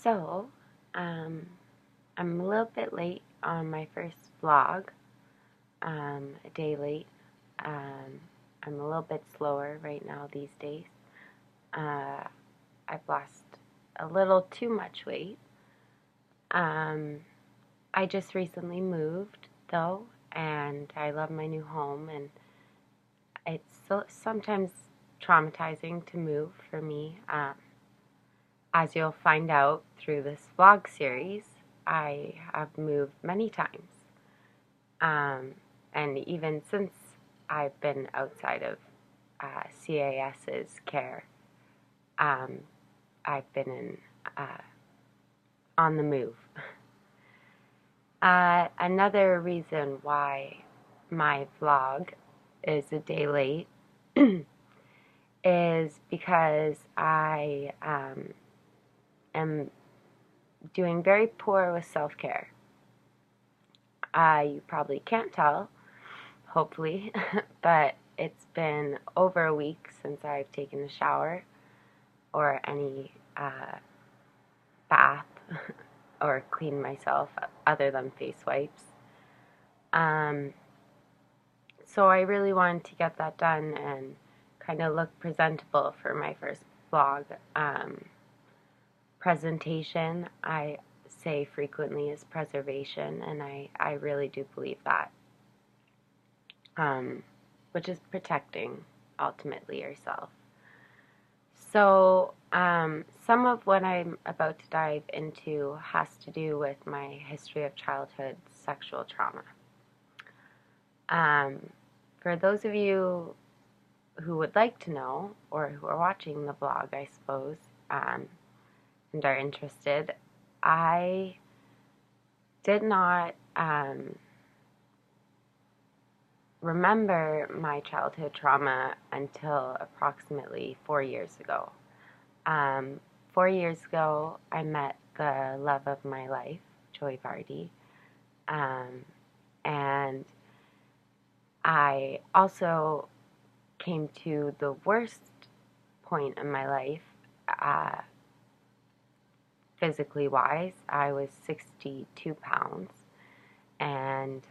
So, um, I'm a little bit late on my first vlog, a day late. Um, I'm a little bit slower right now these days. Uh, I've lost a little too much weight. Um, I just recently moved though, and I love my new home, and it's sometimes traumatizing to move for me. As you'll find out through this vlog series, I have moved many times. And even since I've been outside of CAS's care, um, I've been on the move. Another reason why my vlog is a day late is because I am doing very poor with self-care. You probably can't tell, hopefully, but it's been over a week since I've taken a shower or any bath or cleaned myself other than face wipes. So I really wanted to get that done and kind of look presentable for my first vlog. Presentation, I say frequently, is preservation, and I really do believe that. Which is protecting, ultimately, yourself. So, some of what I'm about to dive into has to do with my history of childhood sexual trauma. For those of you who would like to know, or who are watching the vlog, I suppose, and are interested, I did not remember my childhood trauma until approximately 4 years ago. 4 years ago, I met the love of my life, Joey Vardy, and I also came to the worst point in my life, physically wise. I was 62 pounds and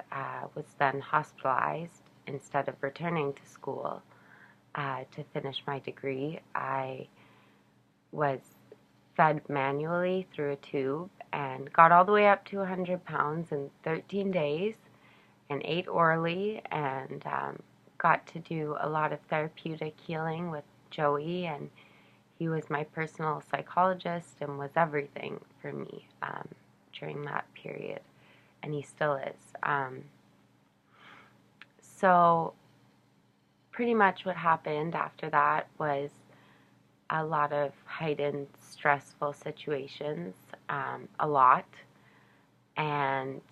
was then hospitalized instead of returning to school to finish my degree. I was fed manually through a tube and got all the way up to 100 pounds in 13 days and ate orally and got to do a lot of therapeutic healing with Joey, and he was my personal psychologist and was everything for me during that period, and he still is. So pretty much what happened after that was a lot of heightened stressful situations, a lot. And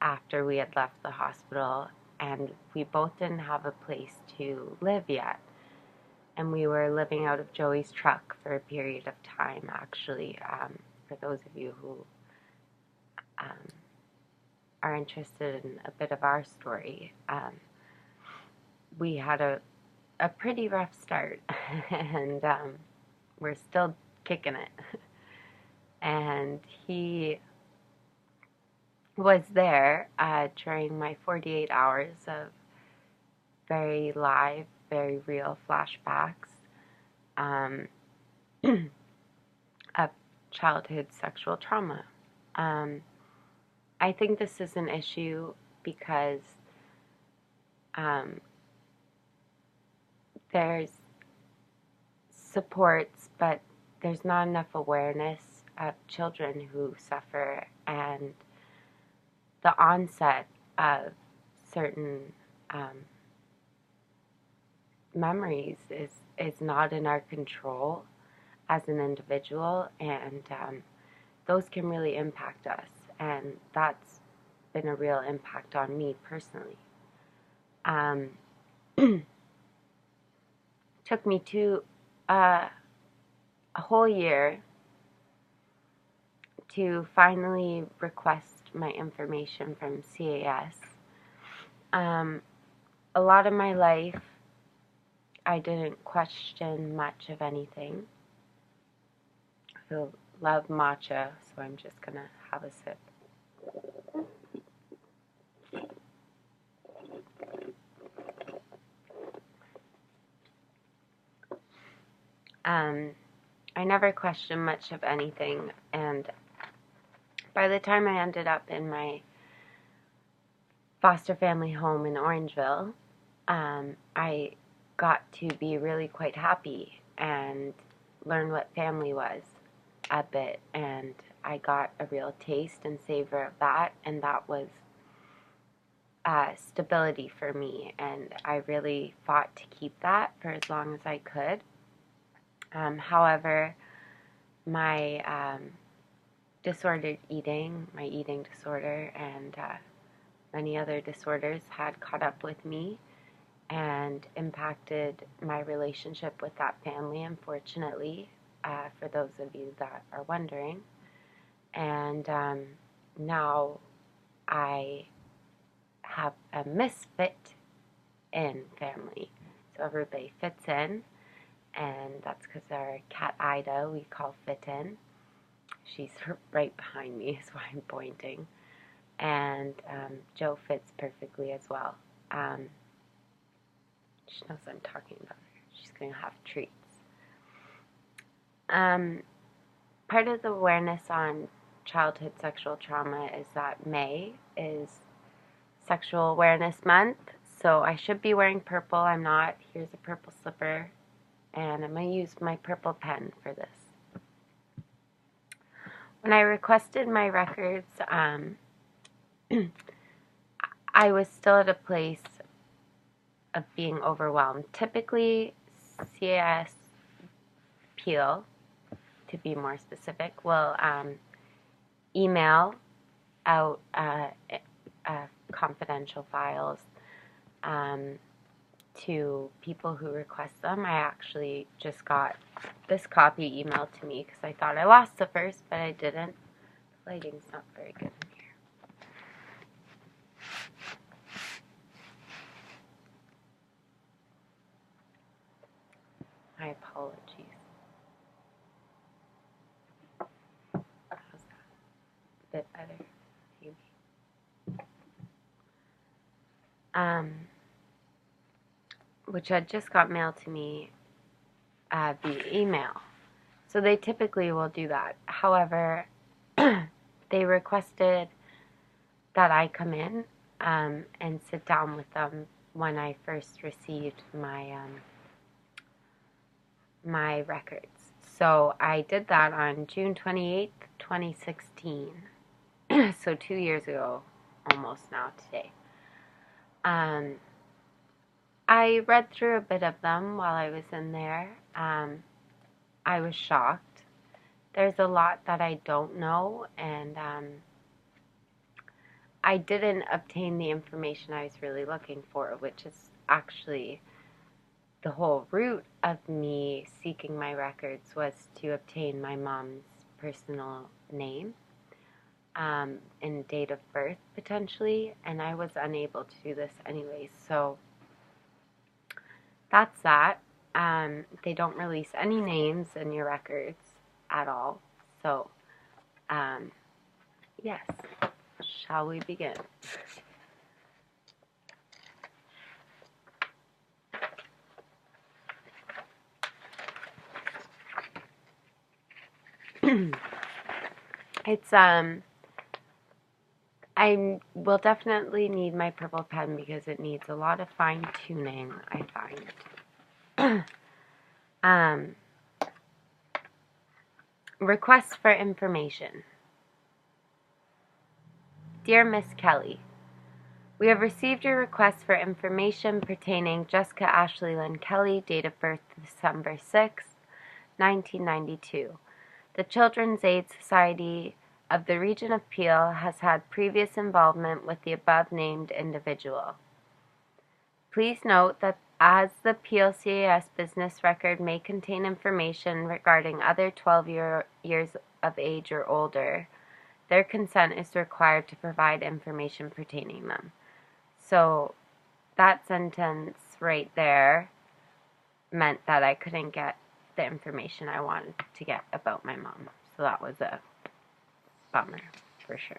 after we had left the hospital, and we both didn't have a place to live yet, and we were living out of Joey's truck for a period of time, actually. For those of you who are interested in a bit of our story, we had a pretty rough start, and we're still kicking it. And he was there during my 48 hours of very live, very real flashbacks of childhood sexual trauma. I think this is an issue because there's supports, but there's not enough awareness of children who suffer, and the onset of certain memories is not in our control as an individual, and those can really impact us, and that's been a real impact on me personally. Took me to a whole year to finally request my information from CAS. A lot of my life, I didn't question much of anything. I feel love matcha, so I'm just going to have a sip. I never questioned much of anything, and by the time I ended up in my foster family home in Orangeville, I got to be really quite happy and learn what family was a bit, and I got a real taste and savor of that, and that was stability for me, and I really fought to keep that for as long as I could. However, my disordered eating, my eating disorder, and many other disorders had caught up with me and impacted my relationship with that family, unfortunately, for those of you that are wondering. And now I have a misfit in family. So everybody fits in, and that's because our cat Ida we call Fit In. She's right behind me, is why I'm pointing. And Joe fits perfectly as well. She knows I'm talking about her. She's going to have treats. Part of the awareness on childhood sexual trauma is that May is Sexual Awareness Month, so I should be wearing purple. I'm not. Here's a purple slipper, and I'm going to use my purple pen for this. When I requested my records, I was still at a place of being overwhelmed. Typically, CAS Peel, to be more specific, will email out confidential files to people who request them. I actually just got this copy emailed to me because I thought I lost the first, but I didn't. The lighting's not very good in here. My apologies. How's that? A bit better, maybe. Which had just got mailed to me via email. So they typically will do that. However, they requested that I come in and sit down with them when I first received my my records. So I did that on June 28th, 2016. So 2 years ago, almost now today. I read through a bit of them while I was in there. I was shocked. There's a lot that I don't know, and I didn't obtain the information I was really looking for, which is actually the whole root of me seeking my records was to obtain my mom's personal name and date of birth, potentially, and I was unable to do this anyways, so that's that. They don't release any names in your records at all. So, yes. Shall we begin? It's, I will definitely need my purple pen because it needs a lot of fine tuning, I find. Requests for information. Dear Miss Kelly, we have received your request for information pertaining Jessica Ashley Lynn Kelly, date of birth December 6, 1992. The Children's Aid Society of the Region of Peel has had previous involvement with the above-named individual. Please note that as the Peel CAS business record may contain information regarding other 12 years of age or older, their consent is required to provide information pertaining them. So that sentence right there meant that I couldn't get the information I wanted to get about my mom. So that was a bummer, for sure.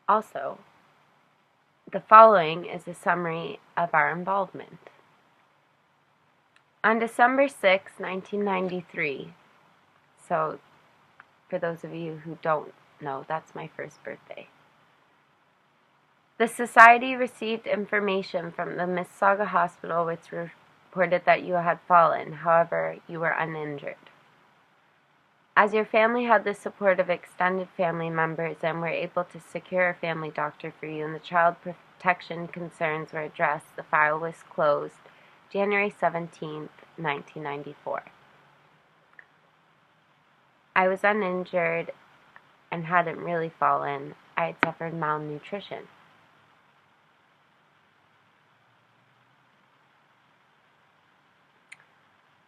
Also, the following is a summary of our involvement. On December 6, 1993, so for those of you who don't know, that's my first birthday, the Society received information from the Mississauga Hospital which reported that you had fallen. However, you were uninjured. As your family had the support of extended family members and were able to secure a family doctor for you and the child protection concerns were addressed, the file was closed January 17, 1994. I was uninjured and hadn't really fallen. I had suffered malnutrition.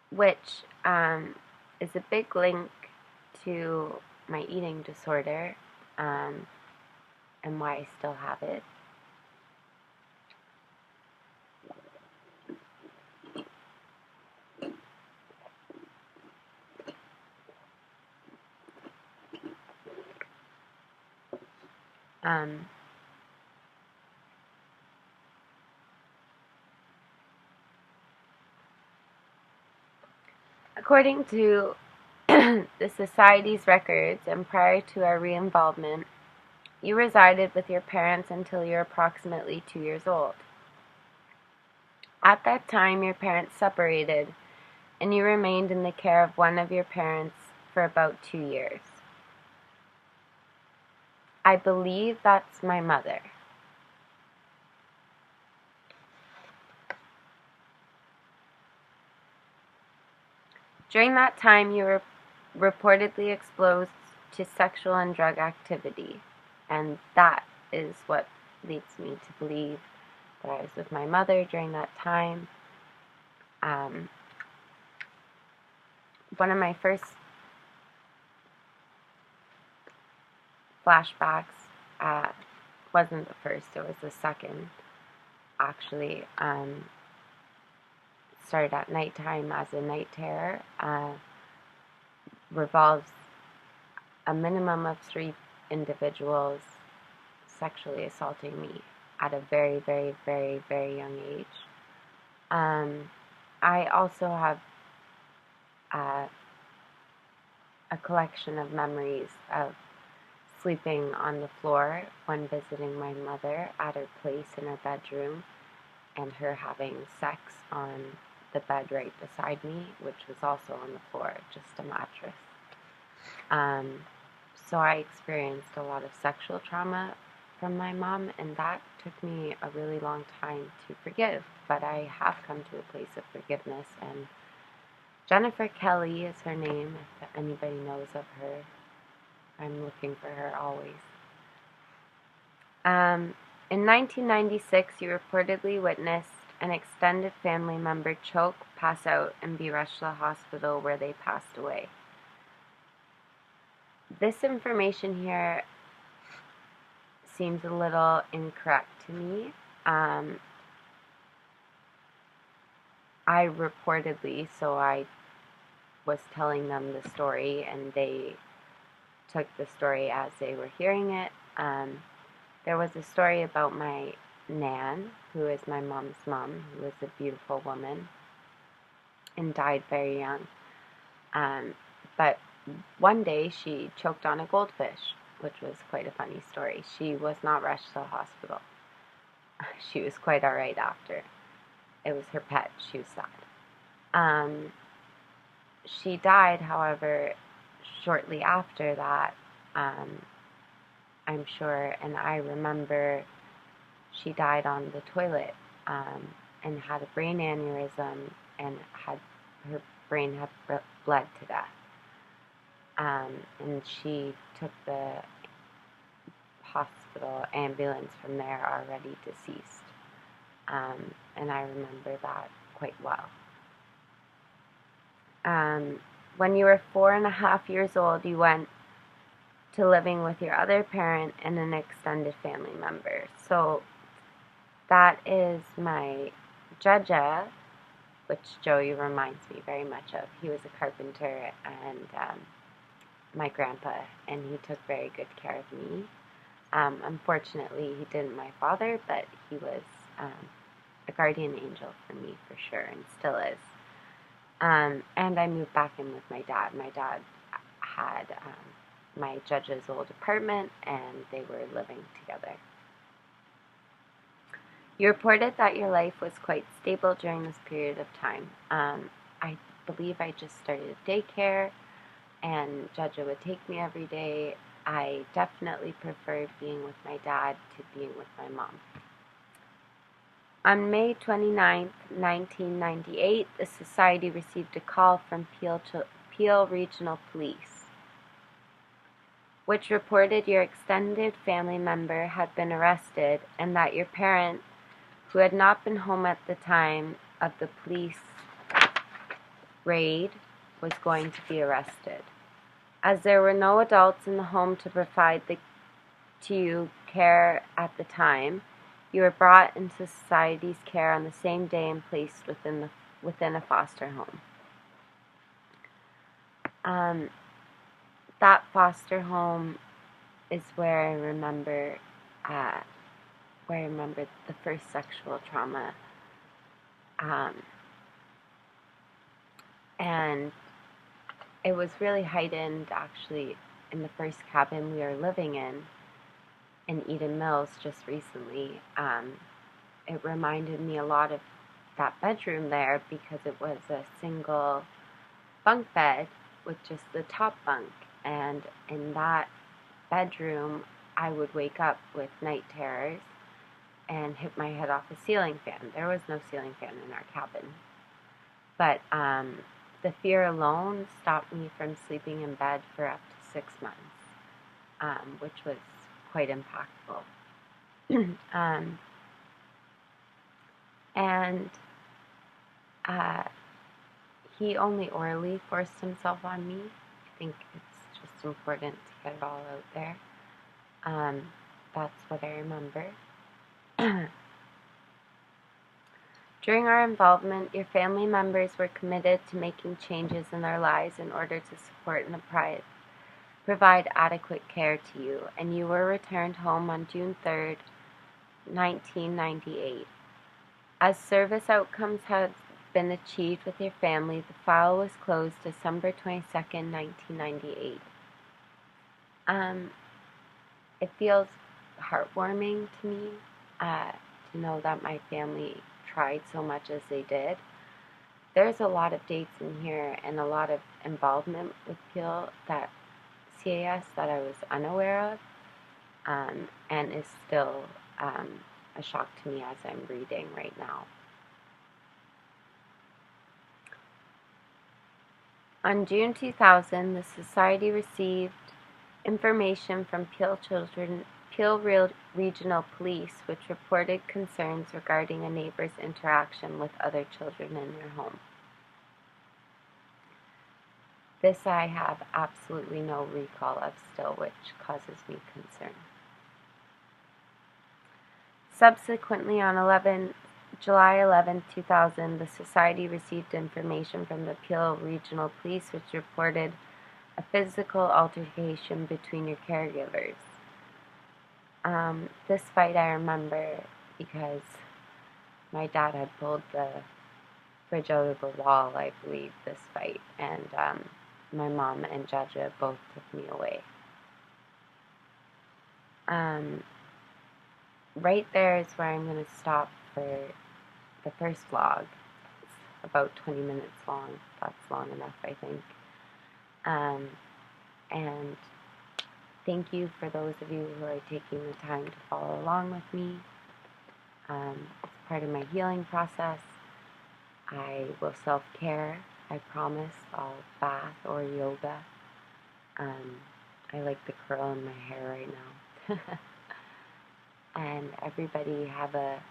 Which is a big link to my eating disorder and why I still have it. According to the Society's records, and prior to our re-involvement, you resided with your parents until you were approximately 2 years old. At that time, your parents separated, and you remained in the care of one of your parents for about 2 years. I believe that's my mother. During that time, you were reportedly exposed to sexual and drug activity, and that is what leads me to believe that I was with my mother during that time. One of my first flashbacks wasn't the first, it was the second, actually. Started at nighttime as a night terror. Revolves a minimum of 3 individuals sexually assaulting me at a very, very, very, very young age. I also have a collection of memories of sleeping on the floor when visiting my mother at her place in her bedroom, and her having sex on the bed right beside me, which was also on the floor, just a mattress. So I experienced a lot of sexual trauma from my mom, and that took me a really long time to forgive, but I have come to a place of forgiveness, and Jennifer Kelly is her name, if anybody knows of her. I'm looking for her always. In 1996, you reportedly witnessed an extended family member choke, pass out, and be rushed to the hospital where they passed away. This information here seems a little incorrect to me. I reportedly, so I was telling them the story, and they took the story as they were hearing it. There was a story about my Nan, who is my mom's mom, who was a beautiful woman and died very young. But one day she choked on a goldfish, which was quite a funny story. She was not rushed to the hospital. She was quite alright after. It was her pet. She was sad. She died, however, shortly after that, I'm sure, and I remember she died on the toilet and had a brain aneurysm, and her brain had bled to death. And she took the hospital ambulance from there already deceased. And I remember that quite well. When you were 4.5 years old, you went to living with your other parent and an extended family member. So that is my Jaja, which Joey reminds me very much of. He was a carpenter and my grandpa, and he took very good care of me. Unfortunately, he didn't my father, but he was a guardian angel for me for sure, and still is. And I moved back in with my dad. My dad had my Judge's old apartment, and they were living together. You reported that your life was quite stable during this period of time. I believe I just started daycare, and Judge would take me every day. I definitely preferred being with my dad to being with my mom. On May 29, 1998, the Society received a call from Peel Regional Police, which reported your extended family member had been arrested and that your parent, who had not been home at the time of the police raid, was going to be arrested. As there were no adults in the home to provide to you care at the time, you were brought into Society's care on the same day and placed within a foster home. That foster home is where I remember the first sexual trauma, and it was really heightened actually in the first cabin we were living in Eden Mills just recently. It reminded me a lot of that bedroom there because it was a single bunk bed with just the top bunk, and in that bedroom I would wake up with night terrors and hit my head off a ceiling fan. There was no ceiling fan in our cabin, but the fear alone stopped me from sleeping in bed for up to 6 months, which was quite impactful. And he only orally forced himself on me. I think it's just important to get it all out there. That's what I remember. During our involvement, your family members were committed to making changes in their lives in order to support and provide adequate care to you, and you were returned home on June 3rd, 1998. As service outcomes had been achieved with your family, the file was closed December 22nd, 1998. It feels heartwarming to me to know that my family tried so much as they did. There's a lot of dates in here and a lot of involvement with Peel CAS that I was unaware of, and is still a shock to me as I'm reading right now. On June 2000, the Society received information from Peel Regional Police, which reported concerns regarding a neighbor's interaction with other children in their home. This I have absolutely no recall of still, which causes me concern. Subsequently, on July 11, 2000, the Society received information from the Peel Regional Police, which reported a physical altercation between your caregivers. This fight I remember because my dad had pulled the fridge out of the wall, I believe, this fight, and my mom and Jaja both took me away. Right there is where I'm going to stop for the first vlog. It's about 20 minutes long. That's long enough, I think. And thank you for those of you who are taking the time to follow along with me. It's part of my healing process. I will self-care, I promise. I'll bath or yoga. I like the curl in my hair right now. And everybody have a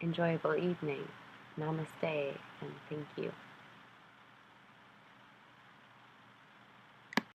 enjoyable evening. Namaste, and thank you.